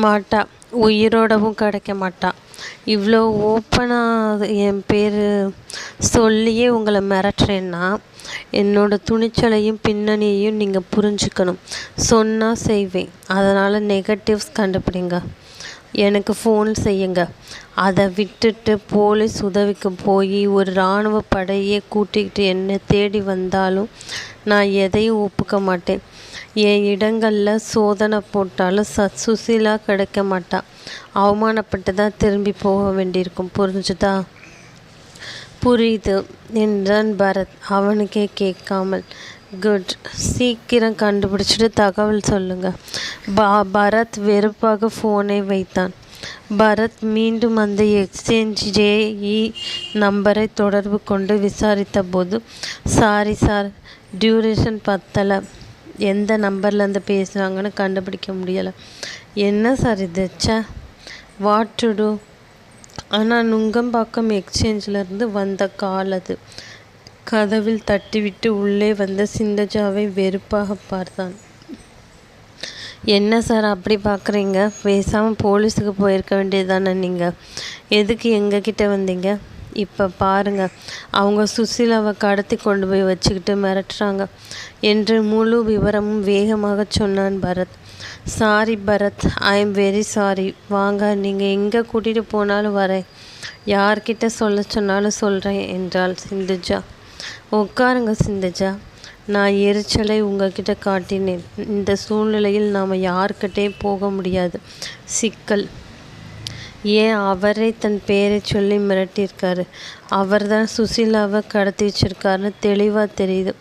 மாட்டா, உயிரோடவும் கிடைக்க மாட்டா. இவ்வளோ ஓப்பனாக என் பேர் சொல்லியே உங்களை மிரட்டுறேன்னா என்னோடய துணிச்சலையும் பின்னணியையும் நீங்கள் புரிஞ்சுக்கணும். சொன்னால் செய்வேன். அதனால் நெகட்டிவ்ஸ் கண்டுபிடிங்க, எனக்கு ஃபோன் செய்யுங்க. அதை விட்டுட்டு போலீஸ் உதவிக்கு போய் ஒரு இராணுவ படையே கூட்டிக்கிட்டு என்னை தேடி வந்தாலும் நான் எதையும் ஒப்புக்க மாட்டேன். என் இடங்களில் சோதனை போட்டாலும் சுசீலா கிடைக்க மாட்டா. அவமானப்பட்டு தான் திரும்பி போக வேண்டியிருக்கும். புரிஞ்சுதா? புரியுது என்றான் பரத் அவனுக்கே கேட்காமல். குட், சீக்கிரம் கண்டுபிடிச்சிட்டு தகவல் சொல்லுங்க. பரத் வெறுப்பாக ஃபோனை வைத்தான். பரத் மீண்டும் அந்த எக்ஸ்சேஞ்ச் ஜேஇ நம்பரை தொடர்பு கொண்டு விசாரித்த போது, சாரி சார், டியூரேஷன் பத்தலை, எந்த நம்பர்லேருந்து பேசுகிறாங்கன்னு கண்டுபிடிக்க முடியலை. என்ன சார் இது? What to do? ஆனால் நுங்கம்பாக்கம் எக்ஸ்சேஞ்சிலேருந்து வந்த கால் அது. கதவில் தட்டிவிட்டு உள்ளே வந்த சிந்தஜாவை வெறுப்பாக பார்த்தான். என்ன சார் அப்படி பார்க்குறீங்க? பேசாமல் போலீஸுக்கு போயிருக்க வேண்டியதானே நீங்கள்? எதுக்கு எங்ககிட்ட வந்தீங்க? இப்போ பாருங்கள், அவங்க சுசீலாவை கடத்தி கொண்டு போய் வச்சுக்கிட்டு மிரட்டுறாங்க என்று முழு விவரமும் வேகமாக சொன்னான் Bharath. Sorry Bharath, I am very sorry. வாங்க, நீங்கள் எங்கே கூட்டிகிட்டு போனாலும் வரேன், யார்கிட்ட சொல்ல சொன்னாலும் சொல்கிறேன் என்றாள் சிந்துஜா. உட்காருங்க சிந்துஜா, நான் எரிச்சலை உங்ககிட்ட காட்டினேன். இந்த சூழ்நிலையில் நாம் யார்கிட்டே போக முடியாது. சிக்கல். ஏன் அவரே தன் பேரை சொல்லி மிரட்டியிருக்காரு. அவர் தான் சுசீலாவை கடத்தி வச்சிருக்காருன்னு தெளிவாக தெரியுது.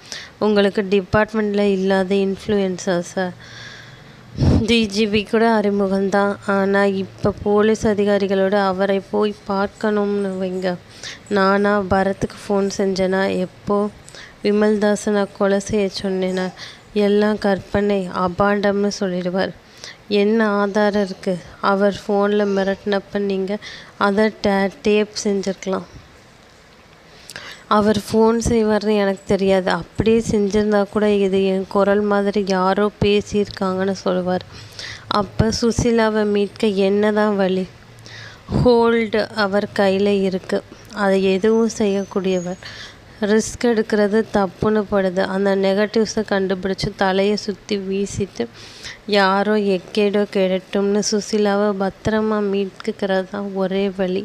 உங்களுக்கு டிபார்ட்மெண்ட்டில் இல்லாத இன்ஃப்ளூயன்சர்ஸை டிஜிபி கூட அறிமுகம்தான். ஆனால் இப்போ போலீஸ் அதிகாரிகளோடு அவரை போய் பார்க்கணும்னு வைங்க. நானா பரத்துக்கு ஃபோன் செஞ்சேனா? எப்போ? விமல்தாஸை கொலை செய்ய சொன்னேனா? எல்லாம் கற்பனை, அபாண்டம்னு சொல்லிடுவார். என்ன ஆதாரம் இருக்குது? அவர் ஃபோனில் மிரட்டினப்ப நீங்கள் அதை டேப் செஞ்சுருக்கலாம். அவர் ஃபோன் செய்வார்னு எனக்கு தெரியாது. அப்படியே செஞ்சுருந்தா கூட இது என் குரல் மாதிரி யாரோ பேசியிருக்காங்கன்னு சொல்லுவார். அப்போ சுசீலாவை மீட்க என்ன தான் வழி? ஹோல்டு அவர் கையில் இருக்குது. அதை எதுவும் செய்யக்கூடியவர். ரிஸ்க் எடுக்கிறது தப்புன்னு படுது. அந்த நெகட்டிவ்ஸை கண்டுபிடிச்சி தலையை சுற்றி வீசிட்டு யாரோ எக்கேடோ கெடட்டும்னு சுசீலாவை பத்திரமா மீட்கிறது தான் ஒரே வழி.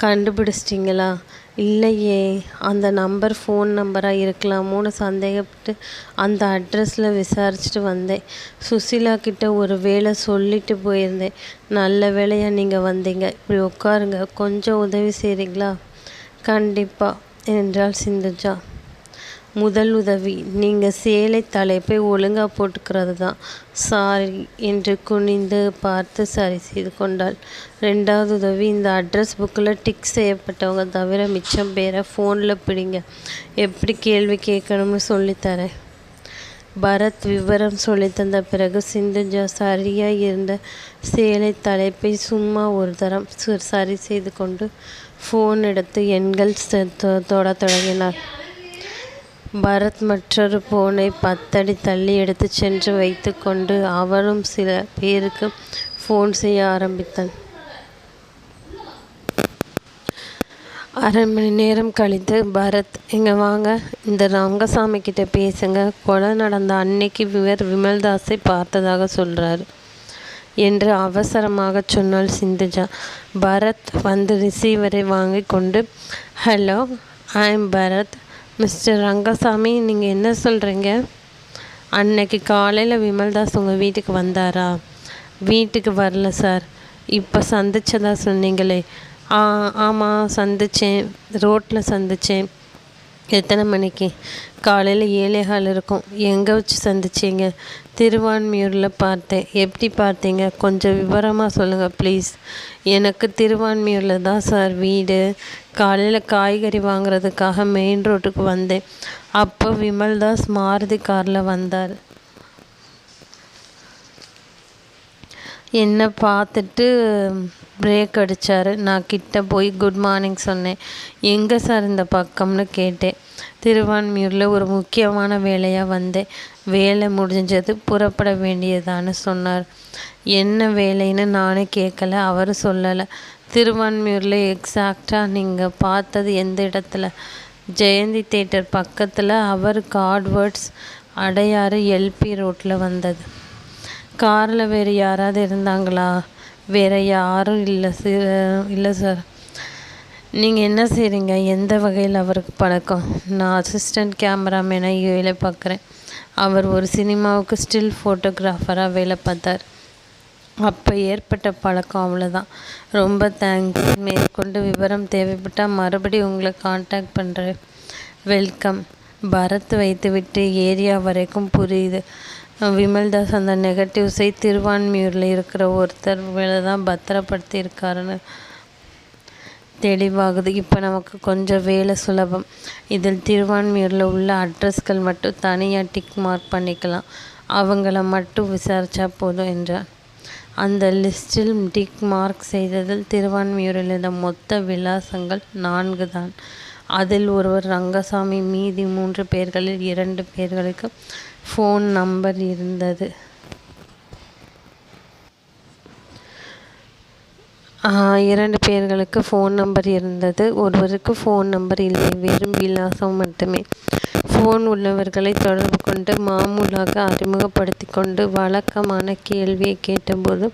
கண்டுபிடிச்சிட்டிங்களா? இல்லையே, அந்த நம்பர் ஃபோன் நம்பராக இருக்கலாமோன்னு சந்தேகப்பட்டு அந்த அட்ரஸில் விசாரிச்சுட்டு வந்தேன். சுசீலா கிட்ட ஒரு வேளை சொல்லிட்டு போயிருந்தேன். நல்ல வேளையாக நீங்கள் வந்தீங்க. இப்படி உட்காருங்க, கொஞ்சம் உதவி செய்கிறீங்களா? கண்டிப்பாக என்றாள் சிந்துஜா. முதல் உதவி, நீங்கள் சேலை தலைப்பை ஒழுங்காக போட்டுக்கிறது தான். சாரி என்று குனிந்து பார்த்து சரி செய்து கொண்டாள். ரெண்டாவது உதவி, இந்த அட்ரஸ் புக்கில் டிக் செய்யப்பட்டவங்க தவிர மிச்சம் பேரை ஃபோனில் பிடிங்க. எப்படி கேள்வி கேட்கணும்னு சொல்லித்தரேன். பரத் விவரம் சொல்லி தந்த பிறகு சிந்துஜா சரியாக இருந்த சேலை தலைப்பை சும்மா ஒரு தரம் சரி செய்து கொண்டு ஃபோன் எடுத்து எண்கள் தொட தொடங்கினார். பரத் மற்றொரு ஃபோனை 10 அடி தள்ளி எடுத்து சென்று வைத்து கொண்டு அவரும் சில பேருக்கு ஃபோன் செய்ய ஆரம்பித்தான். அரை மணி நேரம் கழித்து, பரத், இங்கே வாங்க, இந்த ரங்கசாமி கிட்ட பேசுங்க. கொலை நடந்த அன்னைக்கு விமல்தாஸை பார்த்ததாக சொல்கிறாரு என்று அவசரமாக சொன்னாள் சிந்துஜா. பரத் வந்து ரிசீவரை வாங்கி கொண்டு, hello, I am Bharath. Mister Rangasamy, நீங்கள் என்ன சொல்கிறீங்க? அன்னைக்கு காலையில் விமல்தாஸ் உங்கள் வீட்டுக்கு வந்தாரா? வீட்டுக்கு வரல சார். இப்போ சந்திச்சதா சொன்னீங்களே? ஆமாம், சந்தித்தேன், ரோட்டில் சந்தித்தேன். எத்தனை மணிக்கு? காலையில் 7:15 இருக்கும். எங்கே வச்சு சந்திச்சிங்க? திருவான்மியூரில் பார்த்தேன். எப்படி பார்த்தீங்க? கொஞ்சம் விவரமாக சொல்லுங்கள் ப்ளீஸ். எனக்கு திருவான்மியூரில் தான் சார் வீடு. காலையில் காய்கறி வாங்குறதுக்காக மெயின் ரோட்டுக்கு வந்தேன். அப்போ விமல்தாஸ் மாருதி காரில் வந்தார். என்னை பார்த்துட்டு பிரேக் அடித்தார். நான் கிட்ட போய் குட் மார்னிங் சொன்னேன். எங்கே சார் இந்த பக்கம்னு கேட்டேன். திருவான்மியூரில் ஒரு முக்கியமான வேலையாக வந்தேன். வேலை முடிஞ்சது, புறப்பட வேண்டியதான்னு சொன்னார். என்ன வேலைன்னு நானே கேட்கல, அவர் சொல்லலை. திருவான்மியூரில் எக்ஸாக்டாக நீங்கள் பார்த்தது எந்த இடத்துல? ஜெயந்தி தேட்டர் பக்கத்தில். அவர் கார்ட்வேர்ட்ஸ் அடையாறு எல்பி ரோட்டில் வந்தது. காரில் வேறு யாராவது இருந்தாங்களா? வேறு யாரும் இல்லை சார். நீங்கள் என்ன செய்கிறீங்க? எந்த வகையில் அவருக்கு பழக்கம்? நான் அசிஸ்டண்ட் கேமராமேனாக வேலை பார்க்குறேன். அவர் ஒரு சினிமாவுக்கு ஸ்டில் ஃபோட்டோகிராஃபராக வேலை பார்த்தார். அப்போ ஏற்பட்ட பழக்கம், அவ்வளோதான். ரொம்ப தேங்க்ஸ். மேற்கொண்டு விவரம் தேவைப்பட்டால் மறுபடியும் உங்களை காண்டாக்ட் பண்ணுறேன். வெல்கம். பரத் வைத்துவிட்டு ஏரியா வரைக்கும் புரியுது. விமல்தாஸ் அந்த நெகட்டிவ்ஸை திருவான்மியூரில் இருக்கிற ஒருத்தர் மேலே தான் பத்திரப்படுத்தி இருக்காருன்னு தெளிவாகுது. இப்போ நமக்கு கொஞ்சம் வேலை சுலபம். இதில் திருவான்மியூரில் உள்ள அட்ரஸ்கள் மட்டும் தனியாக டிக் மார்க் பண்ணிக்கலாம். அவங்கள மட்டும் விசாரித்தா போதும் என்றார். அந்த லிஸ்டில் டிக் மார்க் செய்ததில் திருவான்மியூரில் இருந்த மொத்த விலாசங்கள் 4 தான். அதில் ஒருவர் ரங்கசாமி. மீதி 3 பேர்களில் 2 பேர்களுக்கு ஃபோன் நம்பர் இருந்தது. 2 பேர்களுக்கு ஃபோன் நம்பர் இருந்தது. ஒருவருக்கு ஃபோன் நம்பர் இல்லை, வெறும் விலாசம் மட்டுமே. ஃபோன் உள்ளவர்களை தொடர்பு கொண்டு மாமூலாக அறிமுகப்படுத்தி கொண்டு வழக்கமான கேள்வியை கேட்டபோது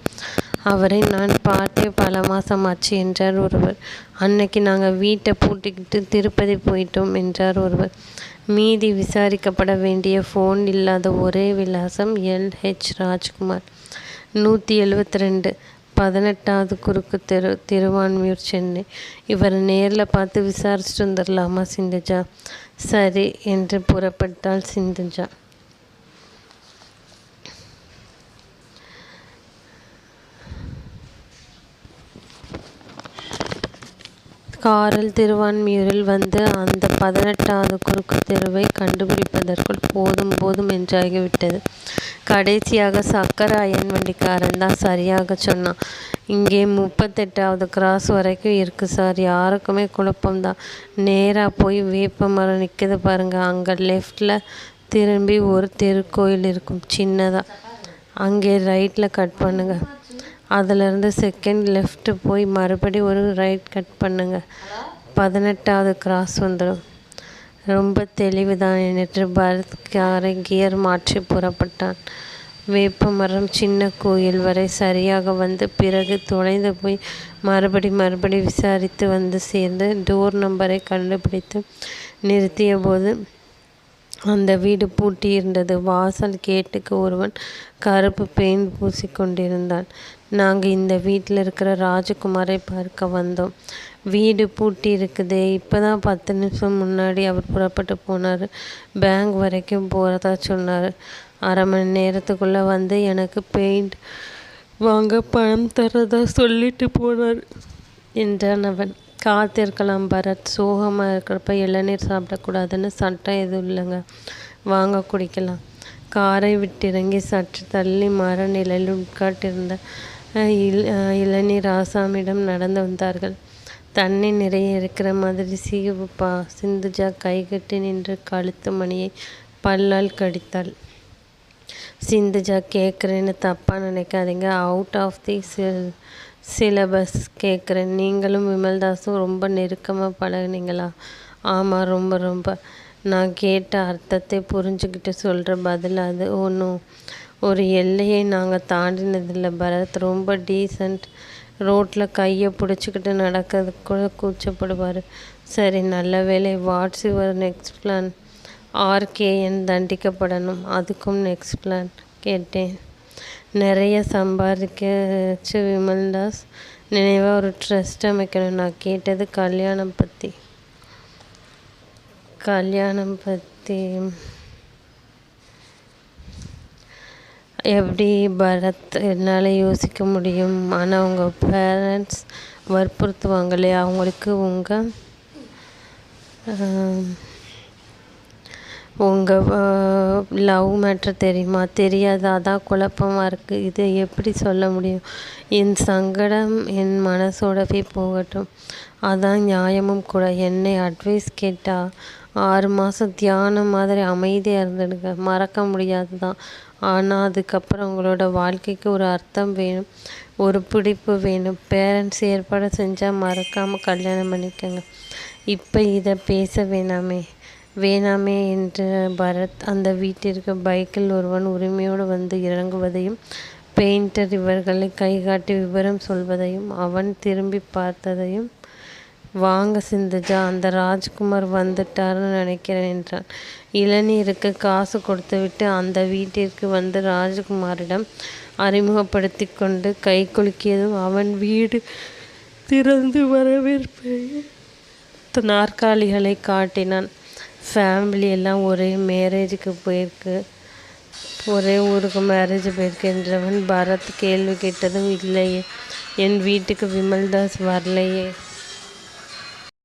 அவரை நான் பார்த்தே பல மாதம் ஆச்சு என்றார் ஒருவர். அன்னைக்கு நாங்கள் வீட்டை பூட்டிக்கிட்டு திருப்பதி போயிட்டோம் என்றார் ஒருவர். மீதி விசாரிக்கப்பட வேண்டிய ஃபோன் இல்லாத ஒரே விலாசம் LH ராஜ்குமார், 172, 18வது குறுக்கு தெரு, திருவான்மியூர், சென்னை. இவர் நேரில் பார்த்து விசாரிச்சுட்டு வந்துடலாமா சிந்துஜா? சரி என்று புறப்பட்டாள் சிந்துஜா. காரில் திருவான்மியூரில் வந்து அந்த 18வது குறுக்கு தெருவை கண்டுபிடிப்பதற்குள் போதும் என்றாகிவிட்டது. கடைசியாக சக்கராயன் வண்டிக்காரன் தான் சரியாக சொன்னான். இங்கே 38வது கிராஸ் வரைக்கும் இருக்குது சார். யாருக்குமே குழப்பம்தான். நேராக போய் வேப்ப மரம் நிற்குது பாருங்க, அங்கே லெஃப்டில் திரும்பி ஒரு திருக்கோயில் இருக்கும் சின்னதாக. அங்கே ரைட்டில் கட் பண்ணுங்க. அதிலிருந்து செகண்ட் லெஃப்ட்டு போய் மறுபடி ஒரு ரைட் கட் பண்ணுங்க. 18வது கிராஸ் வந்துடும். ரொம்ப தெளிவு தான் என்று பரத்காரை கியர் மாற்றி புறப்பட்டான். வேப்பமரம் சின்ன கோயில் வரை சரியாக வந்து பிறகு தொலைந்து போய் மறுபடி விசாரித்து வந்து சேர்ந்து டோர் நம்பரை கண்டுபிடித்து நிறுத்திய போது அந்த வீடு பூட்டி இருந்தது. வாசல் கேட்டுக்கு ஒருவன் கருப்பு பெயிண்ட் பூசிக்கொண்டிருந்தான். நாங்கள் இந்த வீட்டில் இருக்கிற ராஜகுமாரை பார்க்க வந்தோம். வீடு பூட்டி இருக்குதே. இப்போ தான் 10 நிமிஷம் முன்னாடி அவர் புறப்பட்டு போனார். பேங்க் வரைக்கும் போகிறதா சொன்னார். அரை மணி நேரத்துக்குள்ளே வந்து எனக்கு பெயிண்ட் வாங்க பணம் தரதா சொல்லிட்டு போனார் என்றான் அவன். காத்திருக்கலாம் பரத். சோகமாக இருக்கிறப்ப இளநீர் சாப்பிடக்கூடாதுன்னு சட்டம் எதுவும் இல்லைங்க. வாங்க குடிக்கலாம். காரை விட்டிறங்கி சற்று தள்ளி மர நிலையில் உட்காட்டிருந்த இளநீர் ஆசாமியிடம் நடந்து வந்தார்கள். தண்ணி நிறைய இருக்கிற மாதிரி சீவுப்பா. சிந்துஜா கைகட்டி நின்று கழுத்து மணியை பல்லால் கடித்தாள். சிந்துஜா கேட்குறேன்னு தப்பாக நினைக்காதீங்க. அவுட் ஆஃப் தி சிலபஸ் கேட்குறேன். நீங்களும் விமல்தாஸும் ரொம்ப நெருக்கமாக பழகுனீங்களா? ஆமாம், ரொம்ப. நான் கேட்ட அர்த்தத்தை புரிஞ்சுக்கிட்டு சொல்கிற பதில் அது. ஒன்றும் ஒரு எல்லையை நாங்கள் தாண்டினதில்லை பரத். ரொம்ப டீசன்ட். ரோட்டில் கையை பிடிச்சிக்கிட்டு நடக்கிறதுக்கு கூட கூச்சப்படுவார். சரி, நல்ல வேலை. What's your next plan? RKN தண்டிக்கப்படணும். அதுக்கும் நெக்ஸ்ட் பிளான் கேட்டேன். நிறைய சம்பாதிக்க விமல்தாஸ் நினைவாக ஒரு ட்ரஸ்ட் அமைக்கணும். நான் கேட்டது கல்யாணம் பற்றி. எப்படி பரத்? என்னால் யோசிக்க முடியும். ஆனால் உங்கள் பேரண்ட்ஸ் வற்புறுத்துவாங்களே, அவங்களுக்கு உங்கள் உங்கள் லவ் மேட்ரு தெரியுமா? தெரியாது. அதான் குழப்பமா இருக்குது. இதை எப்படி சொல்ல முடியும்? என் சங்கடம் என் மனசோடவே போகட்டும். அதான் நியாயமும் கூட. என்னை அட்வைஸ் கேட்டா 6 மாதம் தியானம் மாதிரி அமைதியாக இருந்துடுங்க. மறக்க முடியாது தான். ஆனால் அதுக்கப்புறம் உங்களோட வாழ்க்கைக்கு ஒரு அர்த்தம் வேணும், ஒரு பிடிப்பு வேணும். பேரண்ட்ஸ் ஏற்பாடு செஞ்சால் மறக்காமல் கல்யாணம் பண்ணிக்கோங்க. இப்போ இதை பேச வேணாமே என்று பரத் அந்த வீட்டிற்கு பைக்கில் ஒருவன் உரிமையோடு வந்து இறங்குவதையும் பெயிண்டர் இவர்களை கைகாட்டி விவரம் சொல்வதையும் அவன் திரும்பி பார்த்ததையும், வாங்க சிந்துஜா, அந்த ராஜ்குமார் வந்துட்டார்னு நினைக்கிறேன் என்றான். இளநீருக்கு காசு கொடுத்துவிட்டு அந்த வீட்டிற்கு வந்து ராஜ்குமாரிடம் அறிமுகப்படுத்தி கொண்டு கை குலுக்கியதும் அவன் வீடு திறந்து வரவேற்பை நாற்காலிகளை காட்டினான். ஃபேமிலி எல்லாம் ஒரே மேரேஜுக்கு போயிருக்கு, ஒரே ஊருக்கு மேரேஜ் போயிருக்கு என்றவன் பரத் கேள்வி கேட்டதும், இல்லையே, என் வீட்டுக்கு விமல்தாஸ் வரலையே